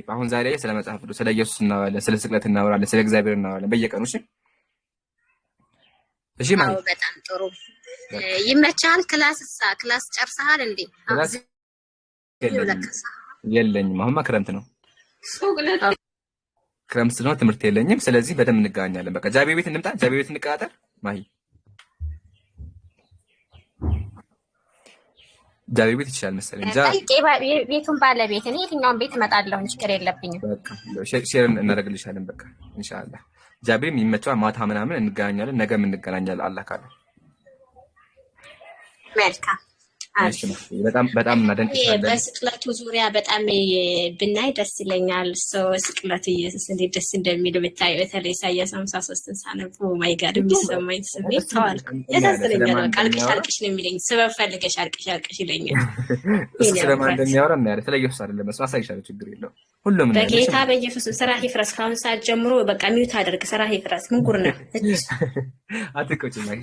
አሁን ዛሬ ስለ መጽሐፍ ቅዱስ ስለ ኢየሱስ እናወራለን፣ ስለ ስቅለት እናወራለን፣ ስለ እግዚአብሔር እናወራለን በየቀኑ። እሺ እሺ አዎ በጣም ጥሩ ይመቻል። ክላስ ጨርሰሃል እንዴ? የለኝም። አሁንማ ክረምት ነው፣ ክረምት ስለሆነ ትምህርት የለኝም። ስለዚህ በደንብ እንገናኛለን። በቃ ጃቢ ቤት እንምጣ፣ ጃቢ ቤት እንቀጣጠር። ማሂ ጃቢ ቤት ይችላል መሰለኝ። ቤቱን ባለቤት እኔ የትኛውን ቤት እመጣለሁ፣ ችግር የለብኝም። በቃ ሼር እናደርግልሻለን። በቃ ኢንሻአላህ ጃቢም ይመቻል። ማታ ምናምን እንገናኛለን። ነገም እንገናኛለን አላህ ካለ። መልካም በጣም እናደንቅሻለን። በስቅለቱ ዙሪያ በጣም ብናይ ደስ ይለኛል። ስቅለቱ ኢየሱስ እንዴት ደስ እንደሚል ብታይ፣ በተለይ ኢሳይያስ 53ን ሳነቡ ማይ ጋድ የሚሰማኝ ስሜት ተዋል ያሳዝነኛል። በቃ አልቅሽ ነው የሚለኝ። ስበብ ፈልገሽ አልቅሽ ይለኛል። ስለማን እንደሚያወራ እናያለን። ስለ ኢየሱስ አይደለም እሱ አሳይሻለሁ፣ ችግር የለውም። ሁሉም ነው በጌታ በኢየሱስ ስራ ይፍረስ። ካሁን ሰዓት ጀምሮ በቃ ሚውት አድርግ፣ ስራ ይፍረስ። ምን ጉር ነው አትቆጪ ማይ።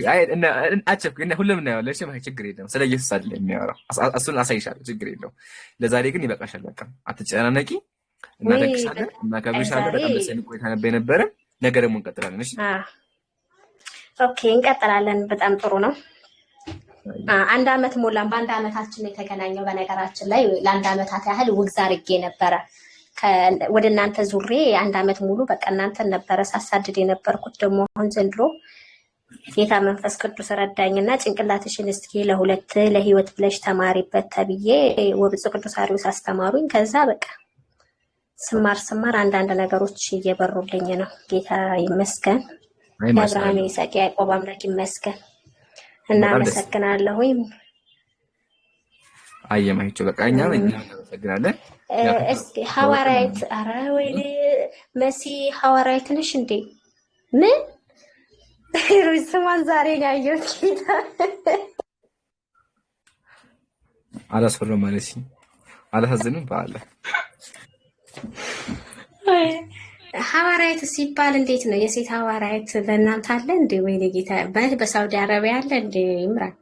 አቸኩ እና ሁሉም ነው ያለው። እሺ ማይ ችግር የለውም። ስለ ኢየሱስ አይደለም የሚያወራው፣ እሱን አሳይሻለሁ፣ ችግር የለውም። ለዛሬ ግን ይበቃሻል። በቃ አትጨናነቂ። እናደግሻለን፣ እናከብርሻለን። በጣም ደስ የሚል ቆይታ ነበረ። ነገ ደግሞ እንቀጥላለን። እሺ ኦኬ እንቀጥላለን። በጣም ጥሩ ነው። አንድ አመት ሞላን። በአንድ አመታችን የተገናኘው በነገራችን ላይ ለአንድ አመታት ያህል ውግዝ አድርጌ ነበረ ወደ እናንተ ዙሬ አንድ አመት ሙሉ በቃ እናንተን ነበረ ሳሳድድ የነበርኩት። ደግሞ አሁን ዘንድሮ ጌታ መንፈስ ቅዱስ ረዳኝና ጭንቅላትሽን እስኪ ለህይወት ብለሽ ተማሪበት ተብዬ ወብጽ ቅዱስ አሪውስ አስተማሩኝ። ከዛ በቃ ስማር አንዳንድ ነገሮች እየበሩልኝ ነው። ጌታ ይመስገን። አብርሃም ይስሐቅ ያዕቆብ አምላክ ይመስገን። እናመሰግናለሁኝ። አየማይቹ በቃ እኛ እናመሰግናለን። እስኪ ሐዋርያት ኧረ ወይኔ መሲ ሐዋርያት ነሽ እንዴ? ምን ሩስማን ዛሬ ነው ያየሁት። አላስፈረም ማለት ነው። አላሳዝንም በአለ ሐዋርያት ሲባል እንዴት ነው? የሴት ሐዋርያት በእናንተ አለ እንዴ? ወይኔ ጌታ በሳውዲ አረቢያ አለ እንዴ? ይምራል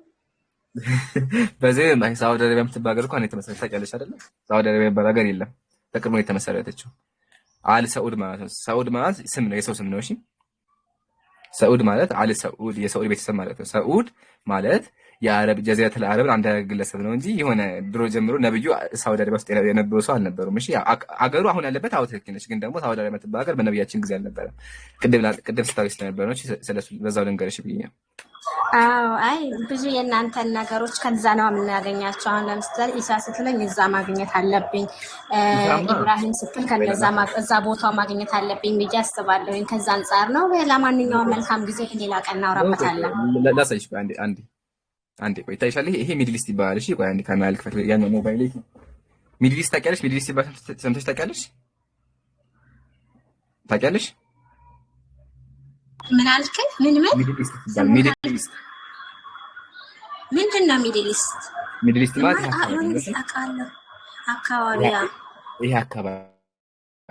በዚህ ሳውዲ አረቢያ የምትባል ሀገር እኮ ነው የተመሰረተች። ታውቂያለሽ አይደለ? ሳውዲ አረቢያ የሚባል ሀገር የለም፣ በቅርቡ ነው የተመሰረተችው። አል ሰዑድ ማለት ነው። ሰዑድ ማለት ስም ነው፣ የሰው ስም ነው። እሺ ሰዑድ ማለት አል ሰዑድ የሰዑድ ቤተሰብ ማለት ነው። ሰዑድ ማለት የአረብ ጀዚረቱል አረብ አንድ ግለሰብ ነው እንጂ የሆነ ድሮ ጀምሮ ነብዩ ሳውዲ አረቢያ ውስጥ የነበሩ ሰው አልነበሩም። እሺ አገሩ አሁን ያለበት ትክክል ነች፣ ግን ደግሞ ሳውዲ አረቢያ የምትባል ሀገር በነብያችን ጊዜ አልነበረም። ቅድም ስታዊ ስለነበረ ነው። ስለሱ በዛው ልንገርሽ ብዬ ነው። አዎ አይ ብዙ የእናንተን ነገሮች ከዛ ነው የምናገኛቸው። አሁን ለምሳሌ ኢሳ ስትለኝ እዛ ማግኘት አለብኝ፣ ኢብራሂም ስትል እዛ ቦታ ማግኘት አለብኝ ብዬ አስባለሁ። ከዛ አንጻር ነው። ለማንኛውም መልካም ጊዜ፣ ሌላ ቀን እናወራበታለን። ላሳይሽ አንዴ ቆይ ታይሻለህ። ይሄ ሚድል ኢስት ይባላል። እሺ ቆይ አንዴ ካሜራ ልክፈት። ያን ሞባይል ላይ ሚድል ኢስት ታውቂያለሽ? ሚድል ኢስት ይባላል። ሰምተሽ ታውቂያለሽ? ምን አልከኝ? ምን ሚድል ኢስት ይባላል። ሚድል ኢስት ምንድን ነው? ሚድል ኢስት ማለት ይሄ አካባቢ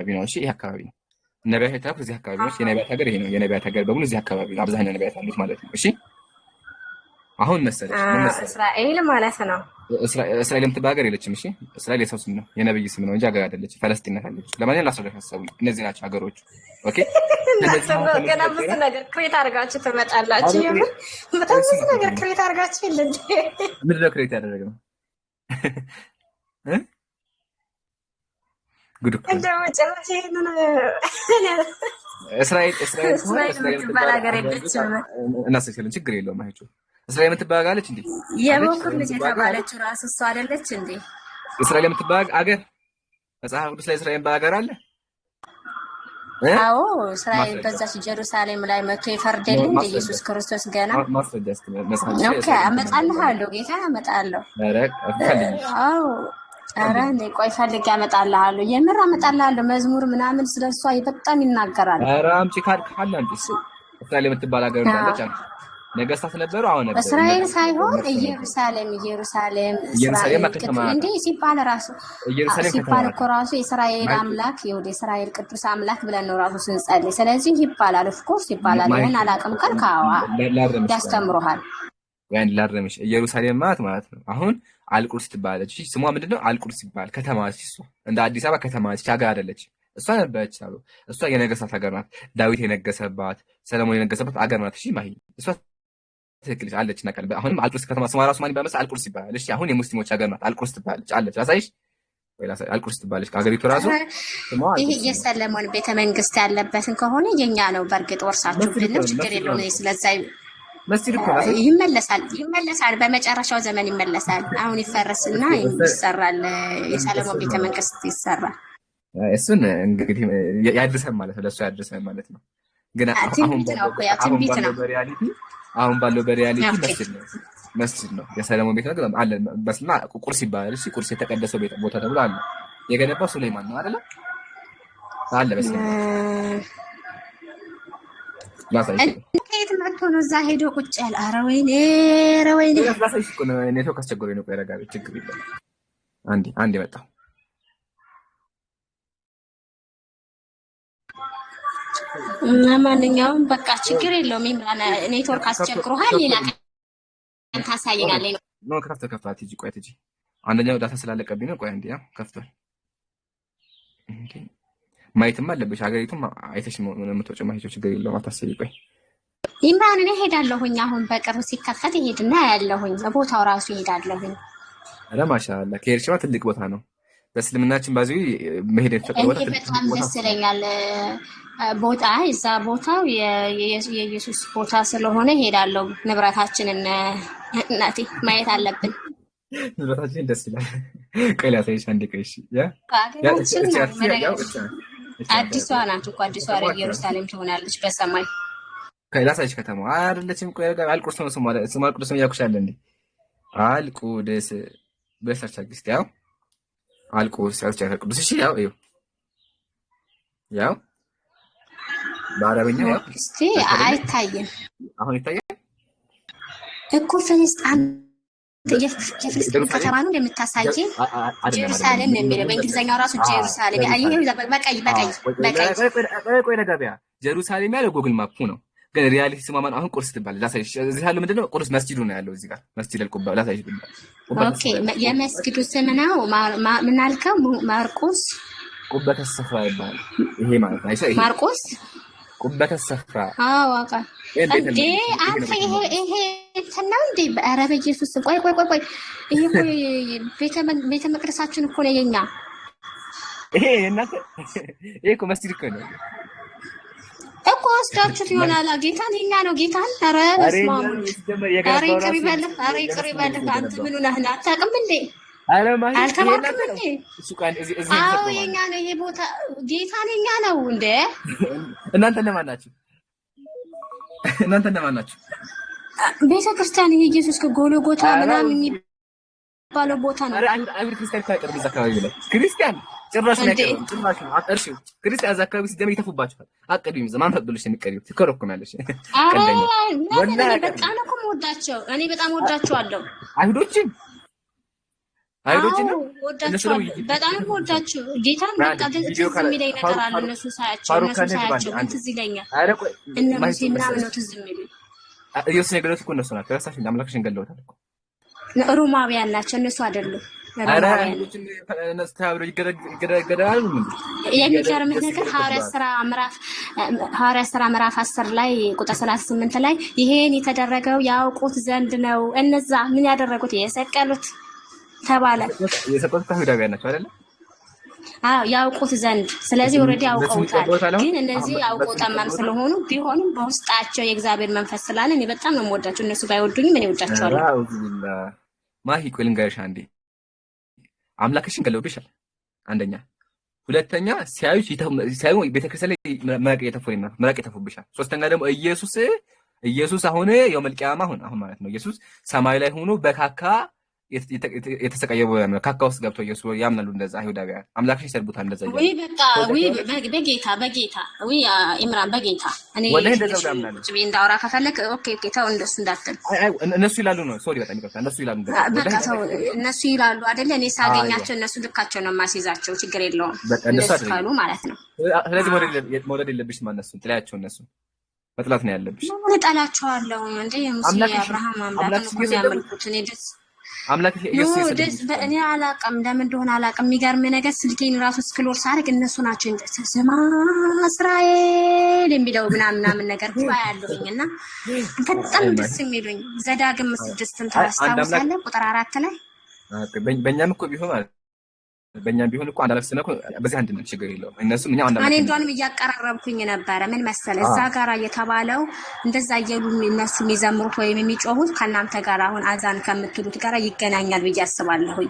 ነው። እሺ ይሄ አካባቢ ነው። ነቢያት የተላኩት እዚህ አካባቢ ነው። የነቢያት ሀገር ይሄ ነው። የነቢያት ሀገር በሙሉ እዚህ አካባቢ ነው። አብዛኛው ነቢያት አሉት ማለት ነው። እሺ አሁን መሰለሽ እስራኤል ማለት ነው። እስራኤል የምትባል ሀገር የለችም። እሺ እስራኤል የሰው ስም ነው፣ የነብይ ስም ነው እንጂ ሀገር አይደለች። ፈለስጢን ናት አለች። ለማንኛውም ላስረዳሽ ሀሳቡን። እነዚህ ናቸው ሀገሮቹ። ኦኬ ገና ብዙ ነገር ክሬት አድርጋችሁ ትመጣላችሁ። በጣም ብዙ ነገር ክሬት አድርጋችሁ የለ እንዴ? ምንድን ነው ክሬት ያደረግነው? ጉድ እኮ እስራኤል የምትባል ሀገር የለችም። እናስተካክለን፣ ችግር የለውም። አይቼው እስራኤል የምትባል አለች እንዴ? የበኩር ልጅ የተባለችው ራሱ እሷ አይደለች እንዴ? እስራኤል የምትባል ሀገር መጽሐፍ ቅዱስ ላይ እስራኤል የምትባል ሀገር አለ? አዎ እስራኤል በዛች ጀሩሳሌም ላይ መጥቶ ይፈርድልን እንደ ኢየሱስ ክርስቶስ ገና ማስረጃ ኦኬ፣ አመጣልሃለሁ ጌታ አመጣለሁ። አዎ ኧረ እኔ ቆይ ፈልጌ አመጣልሃለሁ፣ የምር አመጣልሃለሁ። መዝሙር ምናምን ስለሷ በጣም ይናገራል። ኧረ አምጪ ካለ አምጪ። እስራኤል የምትባል ሀገር እንዳለች አንቺ ነገስታት ነበሩ። አሁን ነበር እስራኤል ሳይሆን ኢየሩሳሌም እስራኤል እንዴ ሲባል ራሱ ሲባል እኮ ራሱ የእስራኤል አምላክ የወደ እስራኤል ቅዱስ አምላክ ብለን ነው ራሱ ስንጸልይ። ስለዚህ ይባላል፣ ኦፍ ኮርስ ይባላል። ይሄን አላውቅም ካልካዋ ያስተምሩሃል። ያን ላረምሽ ኢየሩሳሌም ማለት ነው። አሁን አልቁርስ ትባላለች። እሺ ስሟ ምንድነው? አልቁርስ ይባላል። ከተማ ነች እሷ። እንደ አዲስ አበባ ከተማ ነች፣ ሀገር አይደለች። እሷ ነበረች አሉ። እሷ የነገስታት ሀገር ናት። ዳዊት የነገሰባት፣ ሰለሞን የነገሰባት ሀገር ናት። እሺ ማሂ እሷ ትክክል አለች። ነቀል አሁንም አልቁርስ ከተማ ስሟ ራሱ ማን ይባላል? አልቁርስ ይባላል። እሺ አሁን የሙስሊሞች ሀገር ናት። አልቁርስ ትባላለች አለች። አሳይሽ ወይ አልቁርስ ትባላለች። ሀገሪቱ ራሱ ስሟ ይሄ የሰለሞን ቤተ መንግስት ያለበትን ከሆነ የኛ ነው። በርግጥ ወርሳችሁ ብለው ችግር የለውም። ስለዛ መስጂድ እኮ ይመለሳል። በመጨረሻው ዘመን ይመለሳል። አሁን ይፈረስና ይሰራል። የሰለሞን ቤተ መንግስት ይሰራል። እሱን እንግዲህ ያድርሰን ማለት ነው። ለእሱ ያድርሰን ማለት ነው። ግን አሁን ባለው በሪያሊቲ መስጂድ ነው። የሰለሞን ቤት ነገር አለ በስና ቁርስ ይባላል። እሺ ቁርስ የተቀደሰው ቤት ቦታ ተብሎ አለ። የገነባው ሱሌማን ነው አይደለ? አለ በስና ከየት መጥቶ ነው እዛ ሄዶ ቁጭ ያለ? ኧረ ወይኔ ላሳይሽ እኮ ነው። ኔትወርክ አስቸግሮኝ ነው። ረጋቢ ችግር የለም። አንዴ መጣሁ። ለማንኛውም በቃ ችግር የለውም። ኢምራን ኔትወርክ አስቸግሮሃል። ሌላ ቀን ታሳየኛለህ ነው። ከፍቷል። ትጂ ቆይ ትጂ አንደኛው ዳታ ስላለቀብኝ ነው። ቆይ አንዴ ያው ከፍቷል። ማየትም አለብሽ። ሀገሪቱም አይተሽ የምትወጪው ማየት ችግር የለውም። አታስቢ። ቆይ ኢምራን እኔ ሄዳለሁኝ። አሁን በቅርብ ሲከፈት ይሄድና ያለሁኝ ቦታው ራሱ ይሄዳለሁኝ። ኧረ ማሻአላ ከሄድሽማ ትልቅ ቦታ ነው። በእስልምናችን ባዚ መሄድ የተፈቀደ ቦታ በጣም ደስ ይለኛል። ቦታ እዛ ቦታው የኢየሱስ ቦታ ስለሆነ ሄዳለሁ። ንብረታችንን እናቴ ማየት አለብን። ንብረታችን ደስ ይላል። ቆይ ላሳይሽ አንዴ። ቆይ እሺ አዲሷ ናት እኮ አዲሷ ኢየሩሳሌም ትሆናለች በሰማይ። ቆይ ላሳይሽ። ከተማው አይደለችም። ቆይ አልቁርስ ነው ስሟ። አልቁርስ ነው ያልኩሽ እንዴ? አልቁድስ በሰርች አግስት ያው አልቁርስ ቅዱስ። እሺ ያው በአረበኛ ያው እስቲ አይታይም። አሁን ይታያል እኮ ፍልስጤም የፍልስጤም ከተማ ነው እንደምታሳየኝ። ጀሩሳሌም ነው የሚለው በእንግሊዝኛው ራሱ ጀሩሳሌም። ቆይ ለገበያ ጀሩሳሌም ያለው ጉግል ማፑ ነው፣ ግን ሪያሊቲ ስሟ ማን? አሁን ቁርስ ትባላለች። ላሳይሽ። እዚህ ያለው ምንድነው? ቁርስ መስጂዱ ነው ያለው እዚህ ጋር መስጂድ አልቁባ። ላሳይሽ። ኦኬ የመስጊዱ ስም ነው ምን አልከው? ማርቆስ ቁበተ ሰፍራ ይባላል። ይሄ ማለት ነው አይደል? ማርቆስ ቁበተ ሰፍራ። አዎ አቃ እንዴ አንተ ይሄ እንተናው እንዴ? ኧረ በኢየሱስ ቆይ ይሄ ቤተ መቅደሳችን እኮ ነው የኛ። ይሄ እናንተ ይሄ እኮ መስጂድ እኮ ነው እኮ ወስዳችሁት ይሆናል። ጌታን የኛ ነው ጌታን። ኧረ በስመ አብ። ኧረ ይቅር ይበልህ። አንተ ምን ሆነህ ነው? አታውቅም እንዴ? አልተማርክም እንዴ? አዎ የኛ ነው ይሄ ቦታ። ጌታን የኛ ነው እንዴ? እናንተ እነማን ናችሁ? ቤተ ክርስቲያን ይሄ ኢየሱስ ከጎልጎታ ምናምን የሚባለው ቦታ ነው። ኧረ አይሁድ ክርስቲያን ካይቀርብ እዛ አካባቢ ላይ ክርስቲያን ጭራሽ ነው። አጥርሽው ክርስቲያን እዛ አካባቢ ሲደም ይተፉባችኋል። አቀዱኝ ዘማን ፈቅዶልሽ የሚቀሪው ትከረኩናለሽ። ወላሂ በጣም ነው የምወዳቸው። እኔ በጣም ወዳቸዋለሁ አይሁዶችን ነው ወዳቸዋለሁ። በጣም ነው ወዳቸው። ጌታን በቃ ትዝ የሚለኝ ነገር አለ። እነሱ ሳያቸው ግን ትዝ ይለኛል። እነሱ ምናምን ነው ትዝ የሚሉኝ። ኢየሱስ ነገሮች እኮ እነሱ ናቸው። ራሳሽ አምላክሽን ገለውታል እኮ። ሮማውያን ናቸው እነሱ አይደሉም። የሚገርምህ ነገር ሐዋርያት ሥራ ምዕራፍ 10 ላይ ቁጥር 38 ላይ ይሄን የተደረገው ያውቁት ዘንድ ነው። እነዛ ምን ያደረጉት? የሰቀሉት ተባለ። የሰቀሉት አይሁዳውያን ናቸው አይደል? አዎ ያውቁት ዘንድ። ስለዚህ ኦልሬዲ ያውቀውታል። ግን እነዚህ ያውቀው ጠማም ስለሆኑ ቢሆንም በውስጣቸው የእግዚአብሔር መንፈስ ስላለ እኔ በጣም ነው የምወዳቸው። እነሱ ባይወዱኝም እኔ ወዳቸዋለሁ። ማሂ ቆይ ልንገርሽ አንዴ። አምላክሽን ገለውብሻል። አንደኛ፣ ሁለተኛ ሲያዩ ቤተክርስቲያን ላይ መረቅ የተፉብሻል። ሶስተኛ ደግሞ ኢየሱስ አሁን የውመል ቂያማ አሁን ማለት ነው ኢየሱስ ሰማይ ላይ ሆኖ በካካ የተሰቀየ ነው። ካካ ውስጥ ገብቶ ኢየሱስ ያምናሉ። እንደዛ አይሁዳውያን አምላክሽን ይሰርቡታል። እንደዛ ወይ በቃ ወይ በጌታ ወይ ኢምራን በጌታ እኔ ወላሂ እንደዛ ያምናሉ። እንዳውራ ከፈለክ ኦኬ ተው እንደሱ እንዳትል። እነሱ ይላሉ ነው። ሶሪ በጣም ይቅርታ። እነሱ ይላሉ በቃ ተው እነሱ ይላሉ አይደለ? እኔ ሳገኛቸው እነሱ ልካቸው ነው የማስይዛቸው። ችግር የለውም እነሱ ካሉ ማለት ነው። ስለዚህ መውደድ የለብሽም ማለት ነው። ጥላያቸው እነሱ መጥላት ነው ያለብሽ። እጠላቸዋለሁ እንዴ? ሙሴ አብርሃም አምላክ ነው የሚያመልኩት። እኔ አምላክ ኢየሱስ እኔ አላውቅም፣ ለምን እንደሆነ አላውቅም። የሚገርም ነገር ስልኬን ራሱ ስክሎር ሳደርግ እነሱ ናቸው ስማ እስራኤል የሚለው ምናምን ነገር ሁሉ አያለሁኝ እና በጣም ደስ የሚሉኝ። ዘዳግም 6ን ታስታውሳለህ? ቁጥር 4 ላይ በእኛም እኮ ቢሆን ማለት በእኛም ቢሆን እኮ አንድ አምላክ ስለሆነ በዚህ አንድ ነው፣ ችግር የለውም። እነሱም እኛ አንድ አምላክ እኔ እንደውም እያቀራረብኩኝ ነበረ። ምን መሰለህ እዛ ጋር የተባለው እንደዛ እየሉ እነሱ የሚዘምሩት ወይም የሚጮሁት ከእናንተ ጋር አሁን አዛን ከምትሉት ጋር ይገናኛል ብዬ አስባለሁኝ።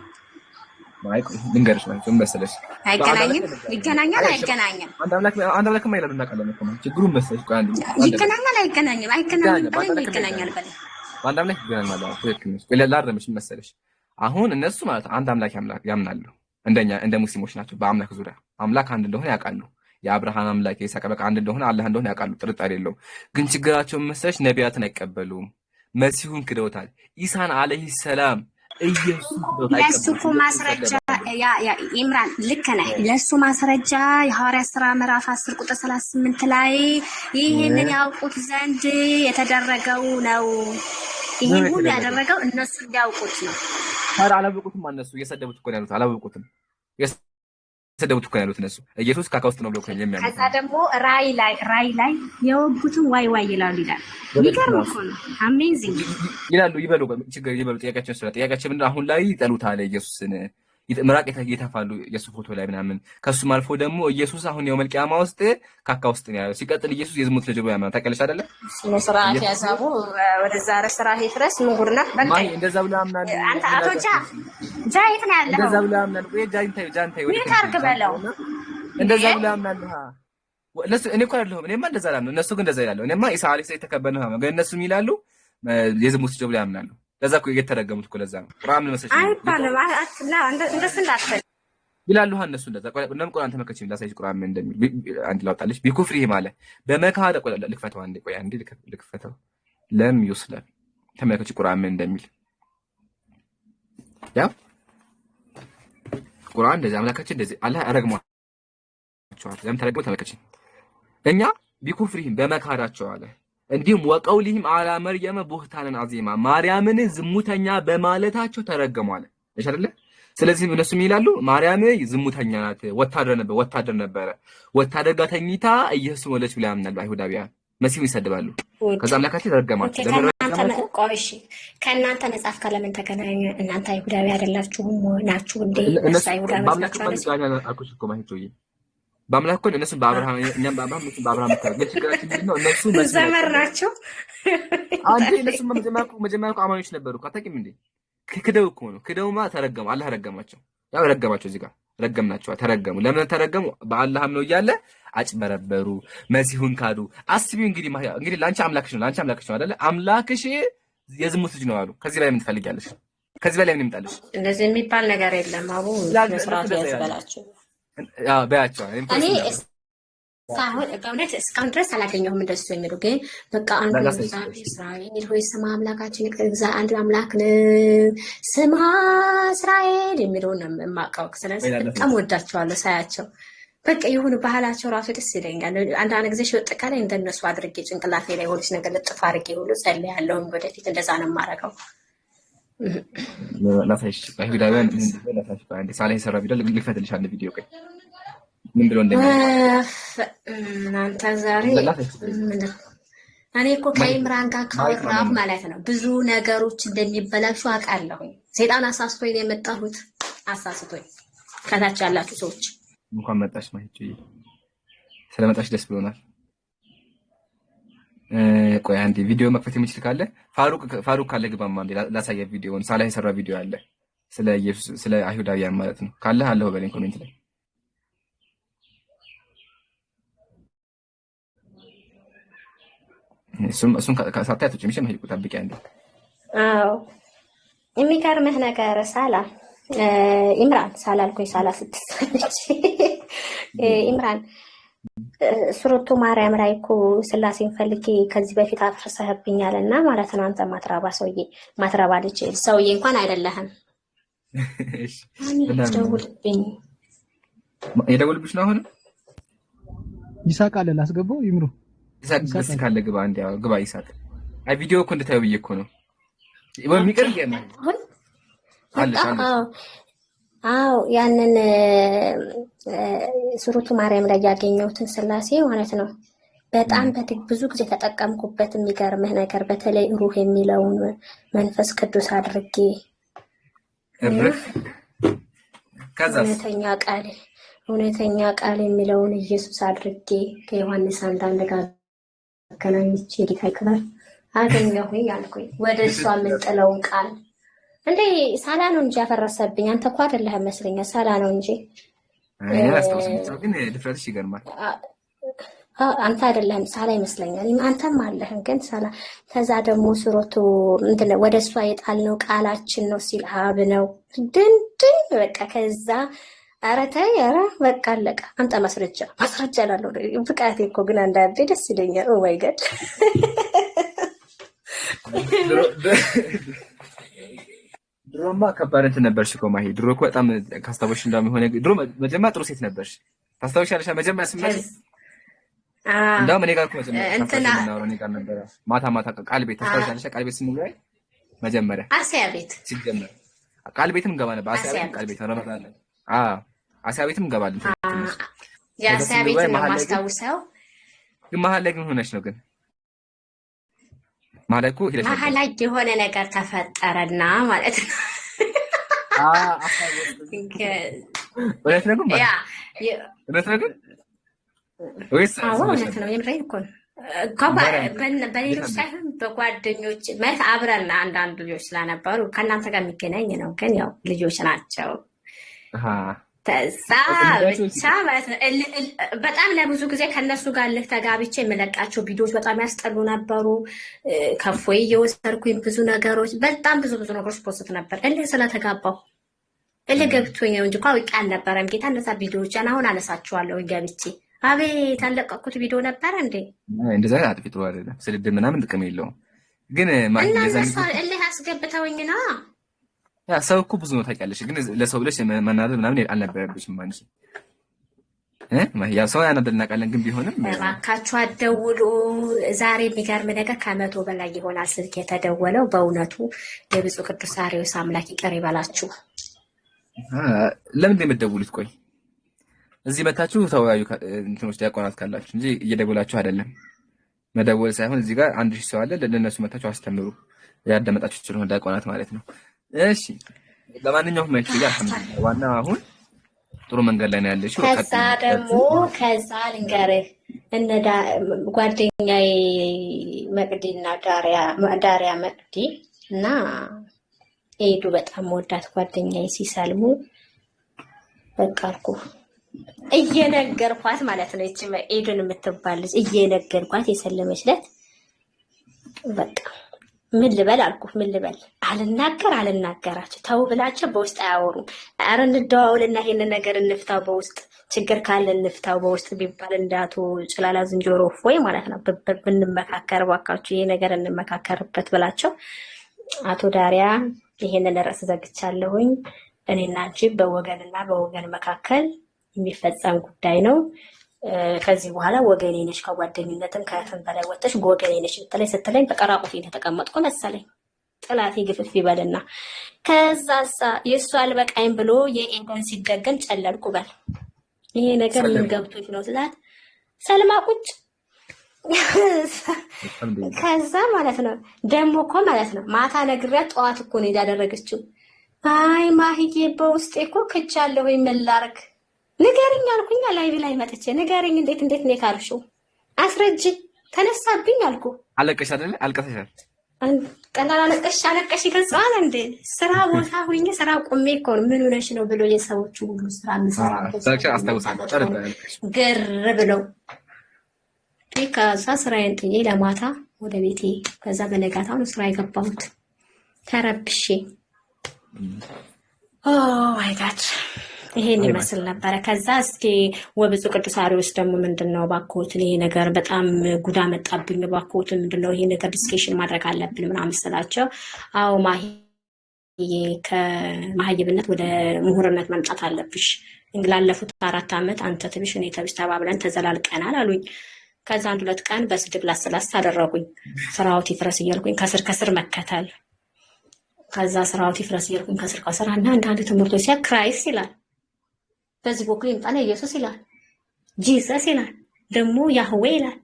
ማይክ ልንገርሽ ማለት ነው መሰለሽ፣ አይገናኝም? ይገናኛል አይገናኝም? አንድ አምላክ ማይላሉ እናቀለም እኮ ነው ችግሩ መሰለሽ። ቆይ አንዴ ይገናኛል አይገናኝም? አይገናኝም በለኝ። ይገናኛል በለኝ። አንድ አምላክ ይገናኛል ማለት ነው። ትክክል ነሽ። ላረምሽ መሰለሽ አሁን እነሱ ማለት አንድ አምላክ ያምናሉ እንደኛ እንደ ሙስሊሞች ናቸው። በአምላክ ዙሪያ አምላክ አንድ እንደሆነ ያውቃሉ። የአብርሃም አምላክ የይስሐቅ በቃ አንድ እንደሆነ አላህ እንደሆነ ያውቃሉ። ጥርጣሬ የለውም። ግን ችግራቸው መሰለሽ ነቢያትን አይቀበሉም። መሲሁን ክደውታል። ኢሳን አለይሂ ሰላም ኢየሱስ ለሱ እኮ ማስረጃ ያ ኢምራን ልክ ነህ። ለሱ ማስረጃ የሐዋርያት ሥራ ምዕራፍ 10 ቁጥር 38 ላይ ይሄንን ያውቁት ዘንድ የተደረገው ነው። ይሄን ሁሉ ያደረገው እነሱ እንዲያውቁት ነው። ታዲያ አላወቁትም። እነሱ እየሰደቡት እኮ ነው ያሉት። አላወቁትም። የሰደቡት እኮ ነው ያሉት እነሱ። ኢየሱስ ካካ ውስጥ ነው ብለው እኮ የሚያምኑት። ከዛ ደግሞ ራይ ላይ የወጉትን ዋይ ይላሉ ይላል። የሚገርም እኮ ነው። አሜዚንግ ይላሉ። ይበሉ ችግር ይበሉ። ጥያቄያችን ስለ ጥያቄያችን ምንድን አሁን ላይ ይጠሉታል ኢየሱስን ምራቅ እየተፋሉ የሱ ፎቶ ላይ ምናምን። ከሱም አልፎ ደግሞ ኢየሱስ አሁን የውመል ቂያማ ውስጥ ካካ ውስጥ ነው ያለው። ሲቀጥል ኢየሱስ የዝሙት ልጅ ነው ያማን ታውቂያለሽ አይደለ? ስርዓት ያዛቡ ወደዛ ስርዓት ይፍረስ ምጉርና በቃ እንደዛ ብሎ ያምናል። አንተ አቶ ጃ የት ነው ያለው? እንደዛ ብሎ ያምናል። ወይ ጃንታይ ወይ ታርክ በለው እንደዛ ብሎ ያምናል። ለሱ እኔ እኮ አይደለሁም። እኔማ እንደዛ አላምንም። እነሱ ግን እንደዛ ይላሉ። እኔማ ኢሳ አለይሂ ሰላም የተከበረ ነው ግን እነሱም ይላሉ የዝሙት ልጅ ብሎ ያምናሉ። ለዛ እኮ እየተረገሙት እኮ ለዛ ነው። ቁርአን ምን መሰለሽ አይባልም እንደሱ እንዳትል ይላሉ እነሱ እንደዛ። ቆይ ቁርአን ተመከችኝ ላሳይሽ ቁርአን ምን እንደሚል አንድ ላውጣልሽ። ቢኩፍሪሂ ማለት በመካደ ልክፈተው አንዴ ቆይ አንዴ ልክፈተው ለም ይስለም ተመከች ቁርአን ምን እንደሚል ያ ቁርአን እንደዛ አምላካችን እንደዚህ አላህ ረግሟቸዋል። ለምን ተረግሞ ተመከችኝ እኛ ቢኩፍሪሂ በመካዳቸው አለ እንዲሁም ወቀውሊሂም አላ መርየም ቡህታንን አዚማ ማርያምን ዝሙተኛ በማለታቸው ተረገሟል። እሺ አይደለ? ስለዚህ እነሱ ይላሉ ማርያም ዝሙተኛ ናት፣ ወታደር ነበረ፣ ወታደር ጋር ተኝታ ኢየሱስ ወለች ብለው ያምናሉ አይሁዳውያን። መሲሁ ይሰድባሉ። ከዛ አምላካችን ተረገማቸው። ከእናንተ መጽሐፍ ከለምን ተገናኘ? እናንተ አይሁዳዊ አይደላችሁም ናችሁ እንዴ? አይሁዳዊ ናችሁ በአምላክ እኮ እነሱ በአብርሃም እኛም በአብርሃም ችግራችን ምንድን ነው? እነሱ ዘመር ናቸው። አንዴ እነሱ መጀመሪያ አማኞች ነበሩ እኮ አታውቂም እንዴ? ክደው እኮ ነው። ክደውማ ተረገሙ። አላህ ረገማቸው። ያው ረገማቸው። እዚህ ጋር ረገምናቸው። ተረገሙ። ለምን ተረገሙ? በአላህም ነው እያለ አጭበረበሩ። መሲሁን ካዱ። አስቢው እንግዲህ ላንቺ አምላክሽ ነው አይደለ? አምላክሽ የዝሙት ልጅ ነው አሉ። ከዚህ ላይ ምን ትፈልጊያለሽ? ከዚህ በላይ ምን ይምጣልሽ? እንደዚህ የሚባል ነገር የለም። አቡ መስራት ያስበላችሁ በያቸው። እኔ እስካሁን ድረስ አላገኘሁም እንደሱ የሚሉ ግን በቃ አንዱ እስራኤል ሆይ ስማ አምላካችን አንድ አምላክ ስማ እስራኤል የሚለውን ነው የማውቀው። ስለዚህ በጣም ወዳቸዋለሁ ሳያቸው። በቃ የሆኑ ባህላቸው ራሱ ደስ ይለኛል። አንዳንድ ጊዜ ሽወጥ ላይ እንደነሱ አድርጌ ጭንቅላቴ ላይ ሆነች ነገር ልጥፍ አድርጌ ሁሉ ጸልያለሁኝ። ወደፊት እንደዛ ነው የማደርገው። ላሳይሽ አይሁዳውያን ላሳይሽ አንዴ ሳላ የሰራ ቪዲዮ ልክፈትልሽ አንድ ቪዲዮ ቆይ ምን ብሎ እናንተ ዛሬ እኔ እኮ ከኢምራን ጋር ካወራሁ ማለት ነው ብዙ ነገሮች እንደሚበላሹ አውቃለሁኝ። ሰይጣን አሳስቶኝ ነው የመጣሁት። አሳስቶኝ ከታች ያላችሁ ሰዎች እንኳን መጣሽ ማለት ስለመጣሽ ደስ ብሎናል። ቆይ አንዴ ቪዲዮ መክፈት የሚችል ካለ ፋሩቅ ካለ ግባማ አንዴ ላሳየ ቪዲዮውን ሳላ የሰራ ቪዲዮ አለ ስለ ኢየሱስ ስለ አይሁዳውያን ማለት ነው። ካለ አለው በለኝ ኮሜንት ላይ። እሱን ከሳታያቶች የሚሸም ሄድኩ ጠብቂ አንዴ። አዎ የሚገርምህ ነገር ኢምራን ሳላልኩኝ ሳላ ስትሰች ኢምራን ሱረቱ ማርያም ላይ እኮ ስላሴን ፈልጌ ከዚህ በፊት አፍርሰህብኛል እና ማለት ነው። አንተ ማትረባ ሰውዬ፣ ማትረባ ልጅ ሰውዬ እንኳን አይደለህም። የደውልብሽ ነው። አሁን ይሳቅ አለ ላስገባው። ይምሩ ይሳቅ ካለ ግባ አንዴ ግባ ይሳቅ። አይ ቪዲዮ እኮ እንድታዩ ብዬ እኮ ነው። የሚቀር አለሽ አለሽ አዎ ያንን ሱረቱ ማርያም ላይ ያገኘሁትን ስላሴ ማለት ነው። በጣም ብዙ ጊዜ ተጠቀምኩበት። የሚገርምህ ነገር በተለይ ሩህ የሚለውን መንፈስ ቅዱስ አድርጌ እውነተኛ ቃል የሚለውን ኢየሱስ አድርጌ ከዮሐንስ 1:1 ጋር አገናኝቼ ጌታ ይክበር አገኘሁኝ አልኩኝ። ወደ እሷ የምንጥለውን ቃል እንዴ ሳላ ነው እንጂ ያፈረሰብኝ። አንተ እኮ አይደለህም መስለኛል። ሳላ ነው እንጂ አስተውስም ግን ድፍረትሽ ይገርማል። አንተ አይደለህም ሳላ ይመስለኛል። አንተም አለህ ግን ሳላ። ከዛ ደግሞ ሱረቱ ምንድነው ወደ እሷ የጣልነው ቃላችን ነው ሲል አብ ነው ድንድን በቃ። ከዛ ኧረ ተይ ኧረ በቃ አለቀ። አምጣ ማስረጃ ላለው ብቃቴ እኮ ግን አንዳንዴ ደስ ይለኛል። ኦ ማይ ጋድ ድሮማ ከባድ እንትን ነበርሽ እኮ ማሂ። ድሮ እኮ በጣም ካስታወስሽ እንደሆነ ድሮ መጀመሪያ ጥሩ ሴት ነበርሽ። ታስታውሻለሽ? መጀመሪያ ስመሽ እንደውም እኔ ጋር እኮ መጀመሪያ እኔ ጋር ነበረ ማታ ቃል ቤት ታስታውሻለሽ? ቃል ቤት ስንገናኝ መጀመሪያ አሲያ ቤት ሲጀመር ቃል ቤትም እንገባ ነበር። አሲያ ቤት ቃል ቤት ረመዳን ላይ አሲያ ቤትም እንገባለን። የአሲያ ቤት ነው የማስታውሰው። ግን መሀል ላይ ግን ሆነሽ ነው ግን ማለት እኮ መሀል ላይ የሆነ ነገር ተፈጠረና ማለት ነው። እውነት ነው ግን እውነት ነው ግን ወይስ እውነት ነው? የምሬን እኮ ነው። በሌሎች ሳይሆን በጓደኞች ማለት አብረን አንዳንድ ልጆች ስለነበሩ ከእናንተ ጋር የሚገናኝ ነው። ግን ያው ልጆች ናቸው። ተዛ ብቻ ማለት ነው። በጣም ለብዙ ጊዜ ከነሱ ጋር ተጋብቼ የምለቃቸው ቪዲዮዎች በጣም ያስጠሉ ነበሩ። ከፎይ እየወሰድኩኝ ብዙ ነገሮች በጣም ብዙ ነገሮች ፖስት ነበር። ስለተጋባሁ ገብቶኝ ነው እንጂ እኮ አውቄ አልነበረም። ጌታ እነዛ ቪዲዮዎችን አሁን አነሳችኋለሁ ገብቼ። አቤት ያለቀኩት ቪዲዮ ነበረ እንዴ! እንደዛ አጥፊቱ አይደለም ስድብ ምናምን ጥቅም የለውም። ግን እልህ አስገብተውኝ ነው። ያ ሰው እኮ ብዙ ነው ታውቂያለሽ። ግን ለሰው ብለሽ መናደድ ምናምን አልነበረብሽም ማለት ነው። ያ ሰው ያናደድ እናውቃለን። ግን ቢሆንም እባካችሁ አትደውሉ። ዛሬ የሚገርም ነገር ከ100 በላይ ይሆናል ስልክ የተደወለው። በእውነቱ የብፁዕ ቅዱስ አርዮስ አምላክ ይቅር ይበላችሁ። ለምን የምትደውሉት? ቆይ እዚህ መታችሁ ተወያዩ እንትኖች ዲያቆናት ካላችሁ እንጂ እየደወላችሁ አይደለም። መደወል ሳይሆን እዚህ ጋር 1000 ሰው አለ። ለነሱ መታችሁ አስተምሩ። ያዳመጣችሁ ስለሆነ ዲያቆናት ማለት ነው። እሺ ለማንኛውም ማይክ ጋር ዋና አሁን ጥሩ መንገድ ላይ ነው ያለሽው። ከዛ ልንገርህ ጓደኛዬ መቅዲና ዳሪያ መቅዲ እና ኤዱ በጣም ወዳት ጓደኛዬ ሲሰልሙ በቃ አልኩህ እየነገርኳት ማለት ነው። እቺ ኤዱን የምትባል ልጅ እየነገርኳት የሰለመችለት በቃ ምን ልበል አልኩህ። ምን ልበል አልናገራቸው ተው ብላቸው በውስጥ አያወሩም። ኧረ እንደዋውልና ይሄንን ነገር እንፍታው በውስጥ ችግር ካለ እንፍታው በውስጥ ቢባል እንዳቶ ጭላላ ዝንጀሮ ወይ ማለት ነው ብንመካከር ባካችሁ ይሄ ነገር እንመካከርበት ብላቸው። አቶ ዳሪያ ይሄንን ርዕስ ዘግቻለሁኝ። እኔና አንቺ በወገንና በወገን መካከል የሚፈጸም ጉዳይ ነው። ከዚህ በኋላ ወገኔ ነሽ፣ ከጓደኝነትም ከእህትም በላይ ወጥተሽ ወገኔ ነሽ ስትለኝ በቀራቁፊ ተቀመጥኩ መሰለኝ። ጥላቴ ግፍፍ ይበልና ከዛሳ የእሱ አልበቃኝ ብሎ የኤደን ሲደገም ጨለልኩ በል። ይሄ ነገር ምን ገብቶች ነው ስላት ሰልማ ቁጭ ከዛ ማለት ነው ደግሞ እኮ ማለት ነው ማታ ነግሬያት ጠዋት እኮ ነው ያደረገችው። አይ ማሂዬ በውስጤ እኮ ክቻለሁ ወይ ምን ላድርግ ንገሪኝ አልኩኝ። ላይቭ ላይ መጥቼ ንገሪኝ እንዴት ነው ካልሽው አስረጅ ተነሳብኝ አልኩ። አለቀሽ አይደል? አልቀሰሻል። ቀላል አለቀሽ ይገልጸዋል እንዴ? ስራ ቦታ ሁኜ ስራ ቆሜ እኮ ነው ምን ሆነሽ ነው ብሎ የሰዎቹ ሁሉ ስራ አስታውሳለሁ። ግር ብለው ከዛ ስራዬን ጥዬ ለማታ ወደ ቤቴ ከዛ በነጋታው ነው ስራ የገባሁት ተረብሼ። ኦ ማይ ጋድ ይሄን ይመስል ነበረ። ከዛ እስኪ ወብፁዕ ቅዱስ አርዮስ ደግሞ ምንድነው ባኮትን ይሄ ነገር በጣም ጉዳ መጣብኝ፣ ባኮትን ምንድነው ይሄ ነገር ዲስከሽን ማድረግ አለብን ምናምን ስላቸው፣ አዎ ማሂ ከማህይብነት ወደ ምሁርነት መምጣት አለብሽ፣ ላለፉት 4 ዓመት አንተ ትብሽ እኔ ተብሽ ተባብለን ተዘላልቀናል አሉኝ። ከዛ 1-2 ቀን በስድብ ላስላስ አደረጉኝ። ስራው ይፍረስ እያልኩኝ ከስር መከተል ከዛ ስራው ይፍረስ እያልኩኝ ከስር ከስር አንዳንድ ትምህርቶች ሲያ ክራይስት ይላል፣ በዚህ በኩል ይምጣና ኢየሱስ ይላል፣ ጂሰስ ይላል፣ ደግሞ ያህዌ ይላል።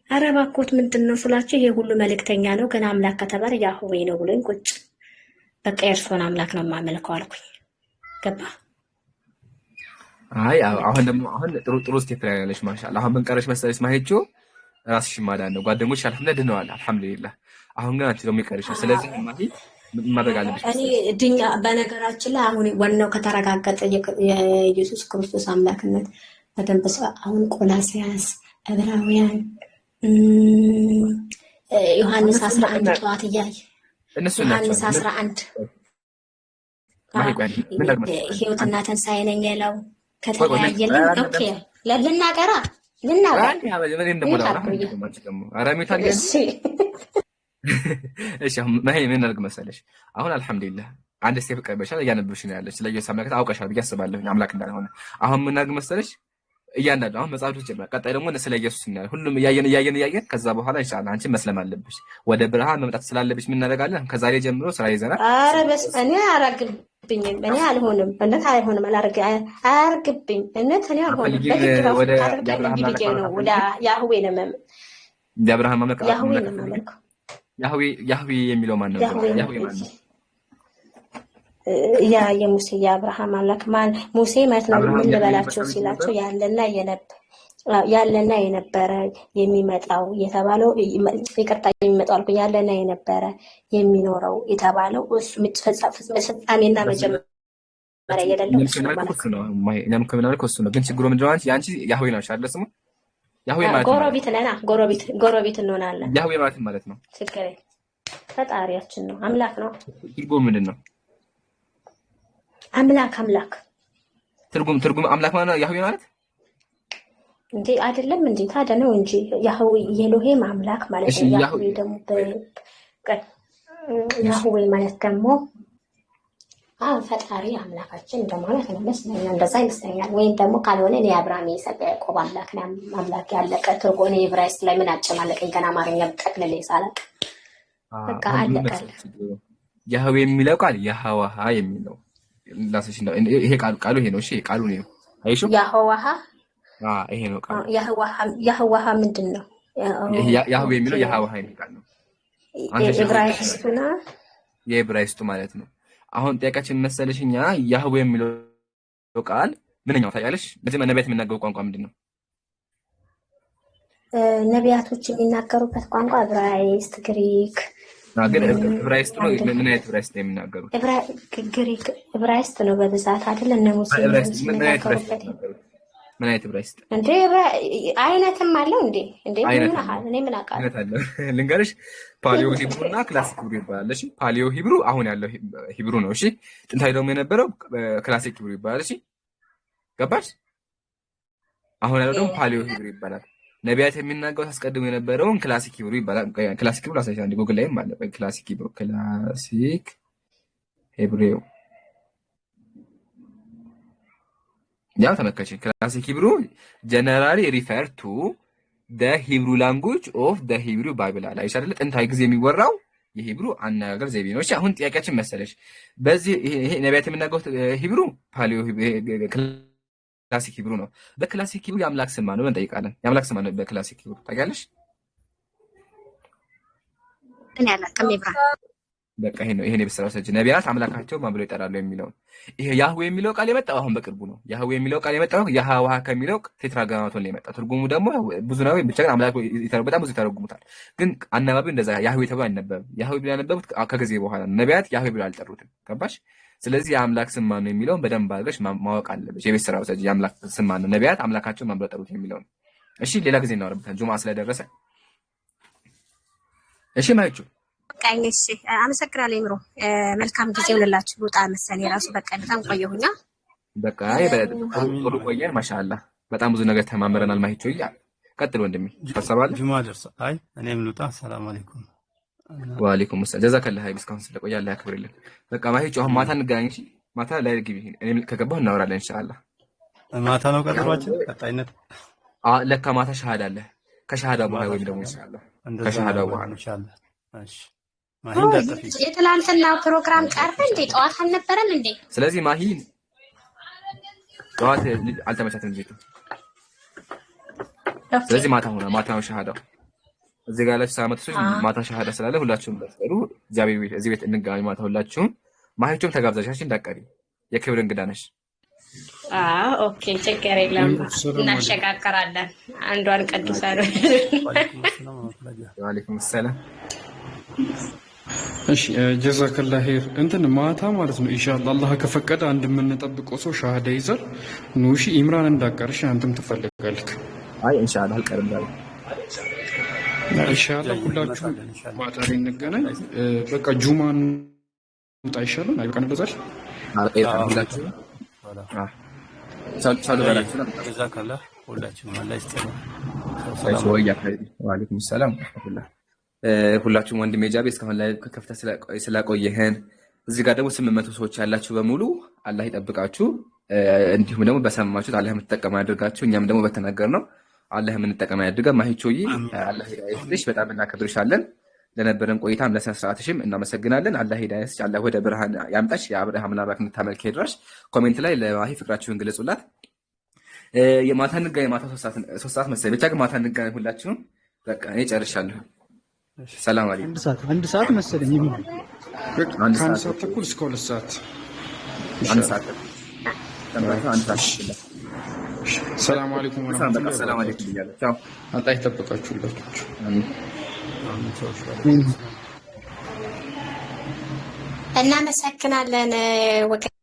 ኧረ እባክዎት ምንድን ነው ስላቸው ይሄ ሁሉ መልእክተኛ ነው፣ ግን አምላክ ከተባለ ያህዌ ነው ብሎኝ ቁጭ በቃ የእርሶን አምላክ ነው የማመልከው አልኩኝ። ገባ? አይ አሁን ጥሩ ስቴፕ ላይ ያለሽ ማሻአላ። አሁን ምን ቀረሽ መሰለሽ ማሄጆ ራስሽ ማዳን ነው። ጓደኞች አልሐምዱሊላህ ድነዋል፣ አልሐምዱሊላህ። አሁን ግን አንቺ ደግሞ ይቀርሻል። ስለዚህ ማድረግ አለብሽ። እኔ ድኛ በነገራችን ላይ አሁን ዋናው ከተረጋገጠ የኢየሱስ ክርስቶስ አምላክነት በደንብ አሁን ቆላስያስ፣ ዕብራውያን፣ ዮሐንስ 11 ጠዋት እያየ ዮሐንስ 11 ሕይወትና ትንሣኤ ነኝ ያለው ከተለያየልን ኦኬ ልናገራ እሺ ምን እናድርግ መሰለሽ? አሁን አልሐምዱሊላህ አንድ ስቴፕ ቀርበሻል፣ እያነበብሽ ነው ያለሽ። ስለ ኢየሱስ አምላክ አውቀሻል ብዬ አስባለሁ አምላክ እንዳልሆነ። አሁን ምን እናድርግ መሰለሽ? እያንዳንዱ አሁን መጽሐፍቶች ጀምራ ቀጣይ ደግሞ ስለ ኢየሱስ እናያለን። ሁሉም እያየን ከዛ በኋላ ኢንሻአላህ አንቺ መስለም አለብሽ፣ ወደ ብርሃን መምጣት ስላለብሽ ምን እናደርጋለን? ከዛሬ ጀምሮ ስራ ይዘናል። ኧረ በስመ እኔ አያረግብኝ፣ እኔ አልሆንም፣ እነት አይሆንም፣ አያርግብኝ፣ እነት እኔ አልሆንም። ወደ ያህዌ ነው የአብርሃም አምላክ ያህዌ ነው ማለት ያህዌ የሚለው ማን ነው? ያህዌ ማን ነው? ያ የሙሴ የአብርሃም አምላክ ማን ሙሴ ማለት ነው። ምን ልበላቸው ሲላቸው ያለና የነበረ የሚመጣው የተባለው ይቅርታ የሚመጣው አልኩ። ያለና የነበረ የሚኖረው የተባለው እሱ ፍጻሜና መጀመሪያ የሌለው እሱ ነው ማለት ነው። እኛም ከምናልከው እሱ ነው። ግን ችግሩ ምንድነው? አንቺ ያህዌ ነው አይደል ስሙ? ያህዌ ማለት ጎረቤት ነና ጎረቤት እንሆናለን። ያህዌ ማለት ነው ችግር ፈጣሪያችን ነው፣ አምላክ ነው። ትርጉም ምንድን ነው? አምላክ ትርጉም አምላክ ማለት ያህዌ ማለት እንዴ አይደለም እንዴ? ታዲያ ነው እንጂ ያህዌ የኤሎሄም አምላክ ማለት ነው። ያህዌ ደግሞ ያህዌ ማለት ደግሞ ፈጣሪ አምላካችን እንደማለት ነው መስለኛል። እንደዛ ይመስለኛል። ወይም ደግሞ ካልሆነ እኔ አብርሃም የይስሐቅ ያዕቆብ አምላክ ነው አምላክ ያለቀ ትርጉም። እኔ ዕብራይስጥ ላይ ምን አጨማለቀኝ? ገና አማርኛ ጠቅልሌ ሳላቅ በቃ አለቀ። ያህዌ የሚለው ቃል ያህዋሃ የሚለው ላሰሽ ነው። ይሄ ቃሉ ይሄ ነው። እሺ ቃሉ ነው። አይሹ ያህዋሃ ይሄ ነው ቃሉ። ያህዋሃ ምንድን ነው? ያህዌ የሚለው ያህዋሃ የሚል ቃል ነው። የዕብራይስጡ ማለት ነው። አሁን ጥያቄያችን መሰለሽኛ ያህዌ የሚለው ቃል ምንኛው ታያለሽ? መጀመሪያ ነቢያት የሚናገሩ ቋንቋ ምንድን ነው? ነቢያቶች የሚናገሩበት ቋንቋ ዕብራይስጥ፣ ግሪክ ግን ዕብራይስጥ ነው። ምን አይነት ዕብራይስጥ ነው የሚናገሩት? ግሪክ ዕብራይስጥ ነው በብዛት አይደል? እነ ሙሴ የሚናገሩበት ምን አይነት ዕብራይስጥ እንዴ? አይነትም አለው እንዴ? እኔ ምን አውቃለሁ? ልንገርሽ፣ ፓሊዮ ሂብሩ እና ክላሲክ ሂብሩ ይባላል። እሺ ፓሊዮ ሂብሩ አሁን ያለው ሂብሩ ነው። እሺ ጥንታዊ ደግሞ የነበረው ክላሲክ ሂብሩ ይባላል። እሺ ገባሽ? አሁን ያለው ደግሞ ፓሊዮ ሂብሩ ይባላል። ነቢያት የሚናገሩት አስቀድሞ የነበረውን ክላሲክ ሂብሩ ይባላል። ክላሲክ ሂብሩ አሳይሻ እንደ ጉግል ላይም አለ። ክላሲክ ሂብሩ ያው ተመከች። ክላሲክ ሂብሩ ጀነራሊ ሪፈር ቱ the Hebrew language of the Hebrew Bible አለ አይደል? ጥንታዊ ጊዜ የሚወራው የሂብሩ አነጋገር ዘይቤ ነው። እሺ አሁን ጥያቄያችን መሰለሽ፣ በዚህ ይሄ ነቢያት የሚናገሩት ሂብሩ ፓሊዮ ክላሲክ ሂብሩ ነው። በክላሲክ ሂብሩ የአምላክ ስም ማን ነው እንጠይቃለን። የአምላክ ስም ማን ነው በክላሲክ ሂብሩ ታውቂያለሽ? እኔ አላውቅም። በቃ ይሄ ነው የብስራው ሰጅ ነቢያት አምላካቸው ማን ብለው ይጠራሉ የሚለው። ይሄ ያህዌ የሚለው ቃል የመጣው አሁን በቅርቡ ነው። ያህዌ የሚለው ቃል የመጣው ያህዋ ከሚለው ቴትራግራማቶን ላይ የመጣው። ትርጉሙ ደግሞ ብዙ ነው፣ ብቻ ግን አምላክ በጣም ብዙ ይተረጉሙታል። ግን አናባቢው እንደዛ ያህዌ ተብሎ አይነበብም። ያህዌ ብለው ያነበቡት ከጊዜ በኋላ ነው። ነቢያት ያህዌ ብለው አልጠሩትም። ገባሽ? ስለዚህ የአምላክ ስም ማን ነው የሚለውን በደንብ አድርገሽ ማወቅ አለብሽ። የቤት ስራው ሰጅ የአምላክ ስም ማን ነው፣ ነቢያት አምላካቸው ማን ብለው ጠሩት የሚለው ነው። እሺ ሌላ ጊዜ እናወራበታለን፣ ጁምዓ ስለደረሰ። እሺ ማይቹ ቀኝ። እሺ አመሰግናለሁ። ይምሮ መልካም ጊዜ ይሁንላችሁ። ልውጣ መሰለኝ እራሱ በቃ በጣም ቆየሁኛ። በቃ ጥሩ ቆየን። ማሻአላህ በጣም ብዙ ነገር ተማምረናል። ማይቹ ቀጥል ወንድሜ። ተሰባለ ጁምዓ ደርሷ። አይ እኔም ልውጣ። ሰላም አለይኩም። ወአለይኩም ሰላም። ጀዛከላህ ሀይብ እስካሁን ስለቆየ አላህ ያክብርልን። በቃ ማይቹ አሁን ማታ እንገናኝ። እሺ ማታ ላይ ግቢ። እኔም ከገባሁ እናወራለን ኢንሻአላህ። ማታ ነው ቀጠሯችን። ቀጣይነት ለካ ማታ ሸሃዳ አለ። ከሸሃዳ በኋላ ወይም ደግሞ ኢንሻአላህ ከሸሃዳ በኋላ ኢንሻአላህ። እሺ ማሂን ዳጠፊ የትላንትና ፕሮግራም ቀረ እንዴ? ጠዋት አልነበረም እንዴ? ስለዚህ ማሂ ጠዋት አልተመቻትም ልጅቱ። ስለዚህ ማታ ነው ሸሃዳው። እዚህ ጋር ያላችሁ ሳመጥቶች ማታ ሸሃዳ ስላለ ሁላችሁም በተቀሩ እዚህ ቤት እንገናኝ ማታ ሁላችሁም። ማሂቾም ተጋብዛሻሽ እንዳትቀሪ የክብር እንግዳ ነሽ። ኦኬ ችግር የለም እናሸጋግራለን። አንዷን ቅዱሳን ወአለይኩም ሰላም። እሺ ጀዛከላ ኸይር። እንትን ማታ ማለት ነው ኢንሻአላህ አላህ ከፈቀደ አንድ የምንጠብቀው ሰው ሻሃዳ ይዘር ኑሺ ኢምራን እንዳቀርሽ አንተም ትፈልጋለህ? አይ ኢንሻአላህ አልቀርም ዛሬ ኢንሻአላህ ሁላችሁ ማታ ላይ እንገናኝ። በቃ ጁማን ውጣ ይሻላል። አይበቃም በዛሽ ሁላችሁ ሳሉ በላችሁ ነው። ጀዛከላ ሁላችሁ አላህ ይስጥልኝ። ወአለይኩም ሰላም ወራህመቱላህ። ሁላችሁም ወንድሜ ጃቢ እስካሁን ላይ ከፍተህ ስላቆየህን እዚህ ጋር ደግሞ 800 ሰዎች ያላችሁ በሙሉ አላህ ይጠብቃችሁ። እንዲሁም ደግሞ በሰማችሁት አላህ የምትጠቀሙ ያድርጋችሁ። እኛም ደግሞ በተናገርነው አላህ የምንጠቀም ያድርጋን። ማሂቾዬ አላህ ይስጥሽ፣ በጣም እናከብርሻለን። ለነበረን ቆይታም ለስነ ስርዓትሽም እናመሰግናለን። አላህ ሂዳያስ አላህ ወደ ብርሃን ያምጣሽ። የአብርሃም አምላክ እንድታመልክ ይድረሽ። ኮሜንት ላይ ለማሂ ፍቅራችሁን ግለጹላት። የማታ እንገናኝ። ማታ 3 ሰዓት መሰለኝ ብቻ ግን ማታ እንገናኝ ሁላችሁም። በቃ እኔ ጨርሻለሁ። ሰላም አለይኩም። አንድ ሰዓት መሰለኝ ይሁን። ከአንድ ሰዓት ተኩል እስከ 2 ሰዓት አንድ ሰዓት ሰላም አለይኩም ወራህመቱላሂ። ሰላም አለይኩም ብያለሁ። ቻው። አላህ ይጠብቃችሁ ሁላችሁ። እናመሰግናለን ወገን